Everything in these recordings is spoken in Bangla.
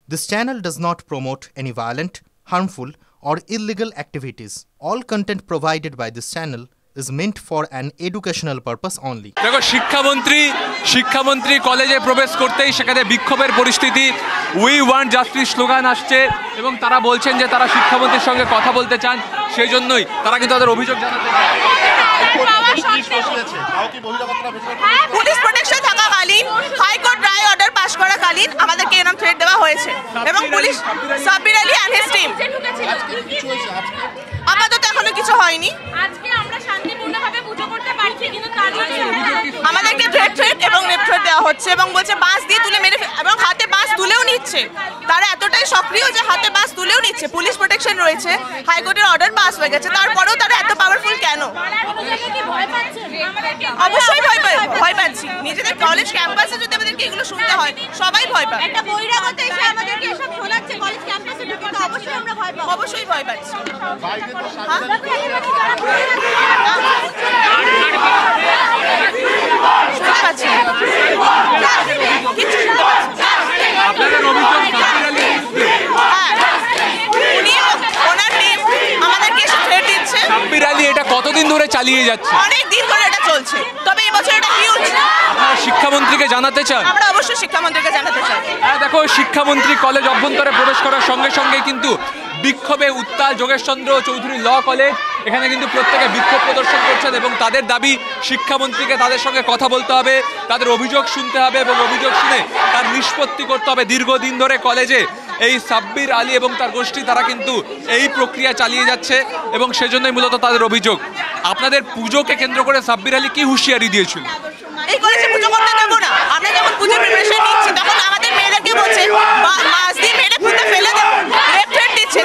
This channel does not promote any violent, harmful, or illegal activities. All content provided by this channel is meant for an educational purpose only. দেখো শিক্ষামন্ত্রী কলেজে প্রবেশ করতেই সেখানে বিক্ষোভের পরিস্থিতি, উই ওয়ান্ট জাস্টিস স্লোগান আসছে এবং তারা বলছেন যে তারা শিক্ষামন্ত্রীর সঙ্গে কথা বলতে চান, সেই জন্যই তারা কিন্তু তাদের অভিযোগ জানাতে চান। পুলিশ প্রোটেকশন থাকাকালীন হাইকোর্ট রায় অর্ডার পাস করাকালীন আমাদেরকে এরকম থ্রেট দেওয়া হয়েছে এবং police Sabbir Ali and his team আপাতত এখনো কিছু হয়নি। আজকে আমরা শান্তিপূর্ণভাবে পুজো করতে পারছি, কিন্তু আমাদেরকে থ্রেট এবং নেপথ্রেট দেওয়া হচ্ছে এবং বলছে বাঁশ দিয়ে তুলে মেরে এবং হাতে বাঁশ তুলেও নিচ্ছে। তারা এতটাই সক্রিয় যে হাতে বাঁশ তুলেও নিচ্ছে। পুলিশ প্রোটেকশন রয়েছে, হাইকোর্টের অর্ডার পাস হয়ে গেছে, তারপরেও তারা এত পাওয়ারফুল কেন? অবশ্যই ভয় পাচ্ছি। নিজেদের কলেজ ক্যাম্পাসে যদি আমাদেরকে এগুলো শুনতে হয়, সবাই ভয় পাবে। একটা বহিরাগত এসে আমাদেরকে এসব শোনাচ্ছে কলেজ ক্যাম্পাসে, তো অবশ্যই আমরা ভয় পাবো। অবশ্যই ভয় পাচ্ছি। সাব্বির আলী এটা কতদিন ধরে চালিয়ে যাচ্ছে? অনেক দিন ধরে এটা চলছে, তবে এই বছর এটা হিউজ। আপনারা শিক্ষামন্ত্রীকে জানাতে চান? আমরা অবশ্যই শিক্ষামন্ত্রীকে জানাতে চাই। হ্যাঁ, দেখো শিক্ষামন্ত্রী কলেজ অভ্যন্তরে প্রবেশ করার সঙ্গে সঙ্গে কিন্তু বিক্ষোভে উত্তাল যোগেশচন্দ্র চৌধুরী ল কলেজ। এখানে কিন্তু প্রত্যেকে বিক্ষোভ প্রদর্শন করছেন এবং তাদের দাবি শিক্ষামন্ত্রীকে তাদের সঙ্গে কথা বলতে হবে, তাদের অভিযোগ শুনতে হবে এবং অভিযোগ শুনে তার নিষ্পত্তি করতে হবে। দীর্ঘদিন ধরে কলেজে এই সাব্বির আলী এবং তার গোষ্ঠী তারা কিন্তু এই প্রক্রিয়া চালিয়ে যাচ্ছে এবং সেজন্যই মূলত তাদের অভিযোগ। আপনাদের পুজোকে কেন্দ্র করে সাব্বির আলী কি হুঁশিয়ারি দিয়েছিল? এই কলেজে পুজো করতে দেবো না। আমরা যখন পুজোর প্রিপারেশন নিচ্ছি তখন আমাদের মেয়েদেরকে বলছে মাছ দিয়ে মেরে ফুটে ফেলে দেবো, রেপ থ্রেট দিচ্ছে।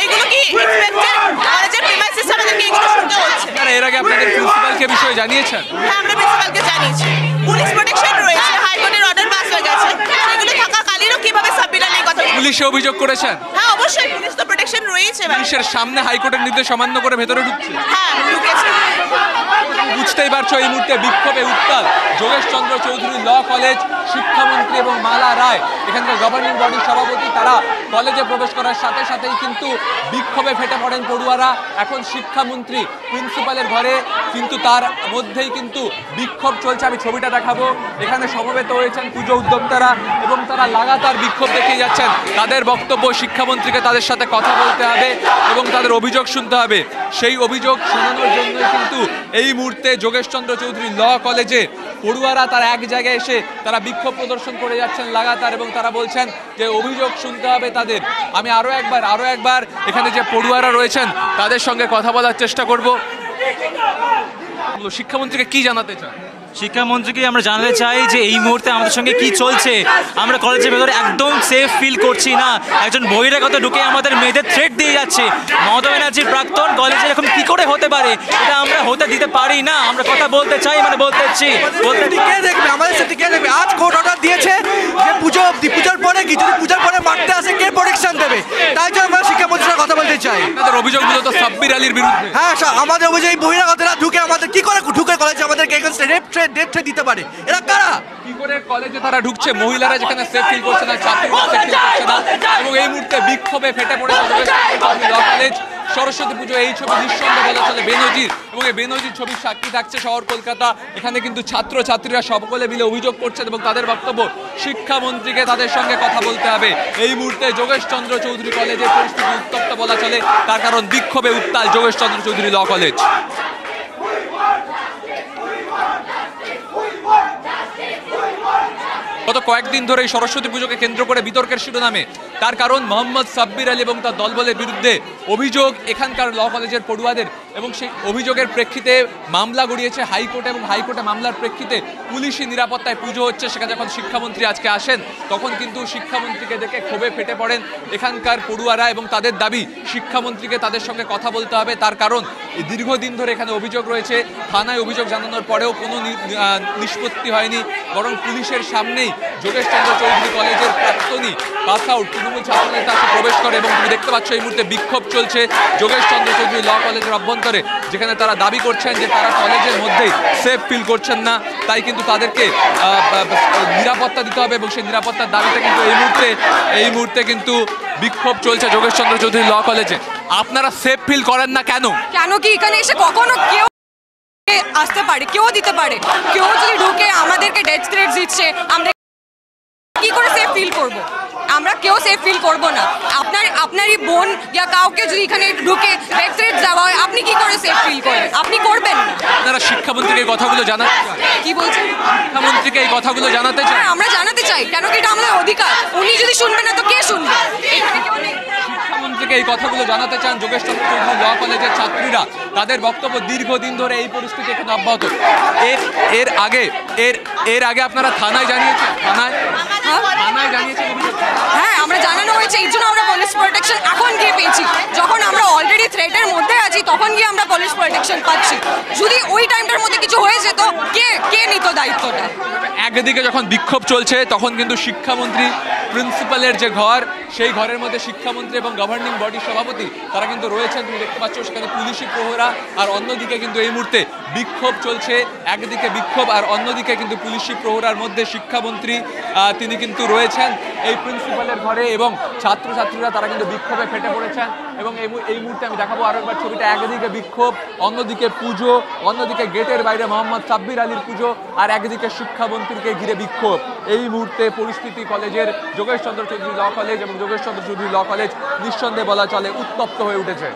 এইগুলো কি এক্সপেক্টেড? কলেজের প্রিমাইসিস আমাদেরকে এগুলো শুনতে হচ্ছে। এর আগে আপনাদের প্রিন্সিপালকে বিষয়ে জানিয়েছেন? হ্যাঁ, আমরা প্রিন্সিপালকে জানিয়েছি। পুলিশ প্রোটেকশন রয়েছে, হাইকোর্টের অর্ডার পাস হয়ে গেছে, সেগুলো থাকাকালীনও কিভাবে সাব্বির আলীর কথা? পুলিশে অভিযোগ করেছেন? হ্যাঁ, অবশ্যই পুলিশ তো প্রোটেকশন রয়েছে। পুলিশের সামনে হাইকোর্টের নির্দেশ অমান্য করে ভেতরে ঢুকছে? হ্যাঁ, ঢুকেছে। বুঝতেই পারছো এই মুহূর্তে বিক্ষোভে উত্তাল যোগেশচন্দ্র চৌধুরী ল কলেজ। শিক্ষামন্ত্রী এবং মালা রায় এখানকার গভর্নিং বডির সভাপতি, তারা কলেজে প্রবেশ করার সাথে সাথেই কিন্তু বিক্ষোভে ফেটে পড়েন পড়ুয়ারা। এখন শিক্ষামন্ত্রী প্রিন্সিপালের ঘরে, কিন্তু তার মধ্যেই কিন্তু বিক্ষোভ চলছে। আমি ছবিটা দেখাবো। এখানে সমবেত হয়েছেন পুজো উদ্যোক্তারা এবং তারা লাগাতার বিক্ষোভ দেখিয়ে যাচ্ছেন। তাদের বক্তব্য শিক্ষামন্ত্রীকে তাদের সাথে কথা বলতে হবে এবং তাদের অভিযোগ শুনতে হবে। সেই অভিযোগ শোনানোর জন্যই কিন্তু এই মুহূর্তে যোগেশচন্দ্র চৌধুরী ল কলেজে পড়ুয়ারা তারা এক জায়গায় এসে তারা বিক্ষোভ প্রদর্শন করে যাচ্ছেন লাগাতার এবং তারা বলছেন যে অভিযোগ শুনতে হবে তাদের। আমি আরো একবার এখানে যে পড়ুয়ারা রয়েছেন তাদের সঙ্গে কথা বলার চেষ্টা করব। শিক্ষামন্ত্রীকে কি জানাতে চান? শিক্ষামন্ত্রীকে আমরা জানাতে চাই যে এই মুহূর্তে আমাদের সঙ্গে কি চলছে। আমরা কলেজের ভেতরে একদম সেফ ফিল করছি না। একজন বহিরাগত ঢুকে আমাদের মেয়েদের থ্রেট দিয়ে যাচ্ছে। মমতা ব্যানার্জির প্রাক্তন কলেজে এরকম কি করে হতে পারে? এটা আমরা হতে দিতে পারি না। আমরা কথা বলতে চাই, বলতেছি কে দেখবে আমাদের সাথে? কে দেখবে? আজ কোর্ট অর্ডার দিয়েছে যে পুজোর পরে কি যদি পুজোর পরে মারতে আসে কে প্রোটেকশন দেবে? তাই জন্য আমরা শিক্ষামন্ত্রীর কথা বলতে চাই। আপনাদের অভিযোগ মূলত সাব্বির আলীর বিরুদ্ধে? হ্যাঁ, আমাদের অভিযোগ এই বহিরাগতরা ঢুকে আমাদের কি করে ঢুকে কলেজে আমাদেরকে রেপ থ্রেট দিতে পারে। এরা কারা? কি করে কলেজে তারা ঢুকছে? মহিলারা যেখানে সেফ ফিল করছে না, ছাত্রীরা সেফ ফিল করছে না এবং এই মুহূর্তে বিক্ষোভে ফেটে পড়েছে ল কলেজ। সরস্বতী পুজো এই ছবি নিঃসন্দেহে বলা চলে বেনজির এবং এই বেনজির ছবির সাক্ষী থাকছে শহর কলকাতা। এখানে কিন্তু ছাত্রছাত্রীরা সকলে মিলে অভিযোগ করছেন এবং তাদের বক্তব্য শিক্ষামন্ত্রীকে তাদের সঙ্গে কথা বলতে হবে। এই মুহূর্তে যোগেশচন্দ্র চৌধুরী কলেজের পরিস্থিতি উত্তপ্ত বলা চলে, তার কারণ বিক্ষোভে উত্তাল যোগেশচন্দ্র চৌধুরী ল কলেজ। গত কয়েকদিন ধরে এই সরস্বতী পুজোকে কেন্দ্র করে বিতর্কের শিরোনামে, তার কারণ মোহাম্মদ সাব্বির আলী এবং তার দলবলের বিরুদ্ধে অভিযোগ এখানকার ল কলেজের পড়ুয়াদের এবং সেই অভিযোগের প্রেক্ষিতে মামলা গড়িয়েছে হাইকোর্টে এবং হাইকোর্টে মামলার প্রেক্ষিতে পুলিশি নিরাপত্তায় পুজো হচ্ছে। সেখানে যখন শিক্ষামন্ত্রী আজকে আসেন তখন কিন্তু শিক্ষামন্ত্রীকে দেখে ক্ষোভে ফেটে পড়েন এখানকার পড়ুয়ারা এবং তাদের দাবি শিক্ষামন্ত্রীকে তাদের সঙ্গে কথা বলতে হবে। তার কারণ দীর্ঘদিন ধরে এখানে অভিযোগ রয়েছে, থানায় অভিযোগ জানানোর পরেও কোনো নিষ্পত্তি হয়নি, বরং পুলিশের সামনেই যোগেশচন্দ্র চৌধুরী কলেজের প্রাক্তনী পাস আউট তৃণমূল ছাত্রনেতা প্রবেশ করে এবং তুমি দেখতে পাচ্ছ এই মুহূর্তে বিক্ষোভ চলছে যোগেশ চন্দ্র চৌধুরী ল কলেজের অভ্যন্তরে, যেখানে তারা দাবি করছেন যে তারা কলেজের মধ্যেই সেফ ফিল করছেন না, তাই কিন্তু তাদেরকে নিরাপত্তা দিতে হবে এবং সেই নিরাপত্তার দাবিতে কিন্তু এই মুহূর্তে কিন্তু বিক্ষোভ চলছে যোগেশ চন্দ্র চৌধুরী ল কলেজে। আপনারা সেফ ফিল করেন না কেন? কেন কি এখানে এসে কখনো কেউ আসতে পারে, কেউ দিতে পারে, কেউ যদি ঢুকে আমাদেরকে ডেথ থ্রেট দিচ্ছে, আমরা কি করে সেফ ফিল করব? আমরা কেউ সেফ ফিল করব না। আপনারই বোন ইয়া কাউকে যদি এখানে ঢুকে ডেথ থ্রেট দেওয়া হয়, আপনি কি করে সেফ ফিল করবেন? আপনি করবেন না। আপনারা শিক্ষামন্ত্রীকে এই কথাগুলো জানাতে কি বলছেন? শিক্ষামন্ত্রীকে এই কথাগুলো জানাতে চাই? আমরা জানাতে চাই, কেন কি এটা আমাদের অধিকার। উনি যদি শুনবেন না তো কে শুনবে? এখানে কেউ নেই। শিক্ষামন্ত্রীকে এই কথাগুলো জানাতে চান যোগেশ চন্দ্র চৌধুরী ল কলেজের ছাত্রীরা। তাদের বক্তব্য দীর্ঘদিন ধরে এই পরিস্থিতি এখানে অব্যাহত। এর আগে আপনারা থানায় জানিয়েছেন? থানায় জানিয়েছেন? হ্যাঁ, আমরা জানানো হয়েছে, এই জন্য আমরা পুলিশ প্রোটেকশন এখন গিয়ে পেয়েছি। যখন আমরা অলরেডি থ্রেটের মধ্যে আছি তখন গিয়ে আমরা পুলিশ প্রোটেকশন পাচ্ছি। যদি ওই টাইমটার মধ্যে কিছু হয়ে যেত, কে নিত দায়িত্বটা? একদিকে যখন বিক্ষোভ চলছে তখন কিন্তু শিক্ষামন্ত্রী প্রিন্সিপালের যে ঘর, সেই ঘরের মধ্যে শিক্ষামন্ত্রী এবং গভর্নিং বডির সভাপতি তারা কিন্তু রয়েছেন, তুমি দেখতে পাচ্ছ সেখানে পুলিশি প্রহরা। আর অন্যদিকে কিন্তু এই মুহূর্তে বিক্ষোভ চলছে, একদিকে বিক্ষোভ আর অন্যদিকে কিন্তু পুলিশি প্রহরার মধ্যে শিক্ষামন্ত্রী তিনি কিন্তু রয়েছেন এই প্রিন্সিপালের ঘরে এবং ছাত্রছাত্রীরা তারা কিন্তু বিক্ষোভে ফেটে পড়েছেন। এবং এই মুহূর্তে আমি দেখাবো আরো একবার ছবিটা, একদিকে বিক্ষোভ, অন্যদিকে পুজো, অন্যদিকে গেটের বাইরে মোহাম্মদ সাব্বির আলীর পুজো, আর একদিকে শিক্ষামন্ত্রীকে ঘিরে বিক্ষোভ। এই মুহূর্তে পরিস্থিতি কলেজের যোগেশ চন্দ্র চৌধুরী ল কলেজ এবং যোগেশ চন্দ্র চৌধুরী ল কলেজ নিঃসন্দেহে বলা চলে উত্তপ্ত হয়ে উঠেছে।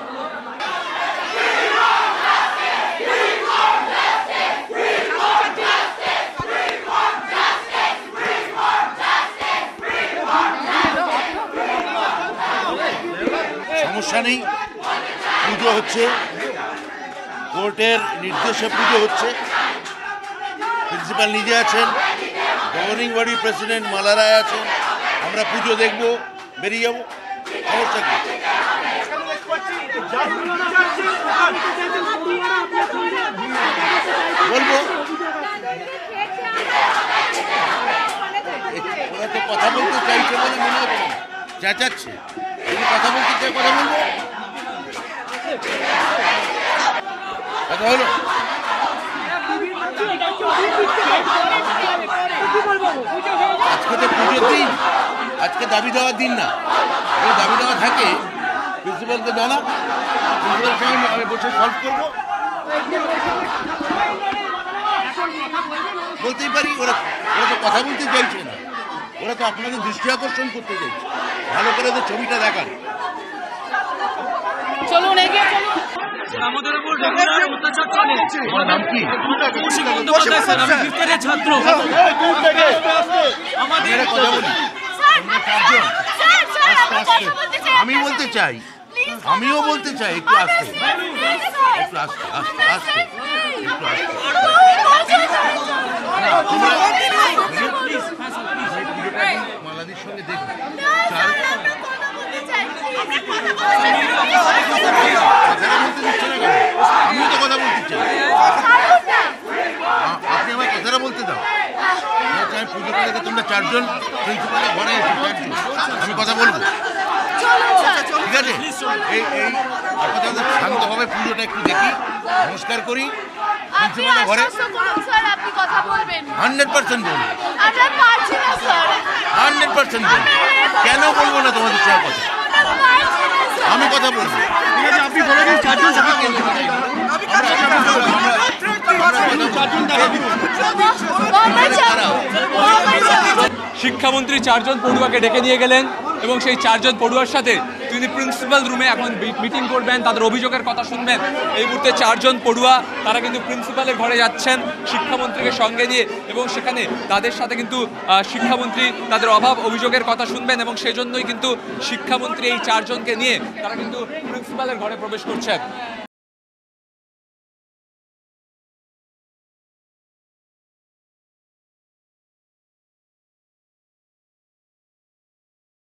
সমস্যা নেই, পুজো হচ্ছে, কোর্টের নির্দেশে পুজো হচ্ছে, প্রিন্সিপাল নিজে আছেন, গভর্নিং বডির প্রেসিডেন্ট মালা রায় আছেন, আমরা পুজো দেখব, বেরিয়ে যাবো, সমস্যা কি? বলবো ওরা তো কথা বলতে চাইছে বলে মনে হচ্ছে চেঁচাচ্ছে, যদি কথা বলতে চাই কথা বলবো, কথা হলো। আজকে তো পুজোর দিন, আজকে দাবি দেওয়ার দিন না, দাবি দেওয়া থাকে প্রিন্সিপালকে জানা, প্রিন্সিপালের সঙ্গে আমি বসে সলভ করবো, বলতেই পারি। ওরা তো কথা বলতে চাইছে না, ওরা তো আপনাদের দৃষ্টি আকর্ষণ করতে চাইছে, ভালো করে ওদের ছবিটা দেখান। চলুন এগিয়ে চলুন। আমাদের উপর রেগুলার অত্যাচার চলে। আমার নাম কি? ছাত্র। আমাদের কথা বলি, আমি বলতে চাই, আমিও বলতে চাই, একটু আসতে, একটু আসতে, আসতে আসতে, একটু আসতে। মালাদির সঙ্গে দেখুন, আমিও তো কথা বলতে চাই, আপনি আমার কথাটা বলতে দাও। আমি পুজো করে তোমরা চারজন প্রিন্সিপালের ঘরে এসে আমি কথা বলবো, ঠিক আছে? এই আপাতত শান্তভাবে পুজোটা একটু দেখি, নমস্কার করি প্রিন্সিপালের ঘরে। 100% বলবো, 100% বলবো, কেন বলবো না তোমাদের সঙ্গে কথা? আমি কথা বলবো, আপনি বলে দিন চারজন শিক্ষামন্ত্রী চারজন পড়ুয়াকে ডেকে নিয়ে গেলেন এবং সেই চারজন পড়ুয়ার সাথে তিনি প্রিন্সিপাল রুমে এখন মিটিং করবেন, তাদের অভিযোগের কথা শুনবেন। এই মুহূর্তে চারজন পড়ুয়া তারা কিন্তু প্রিন্সিপালের ঘরে যাচ্ছেন শিক্ষামন্ত্রীকে সঙ্গে নিয়ে এবং সেখানে তাদের সাথে কিন্তু শিক্ষামন্ত্রী তাদের অভিযোগের কথা শুনবেন এবং সেজন্যই কিন্তু শিক্ষামন্ত্রী এই চারজনকে নিয়ে তারা কিন্তু প্রিন্সিপালের ঘরে প্রবেশ করছেন।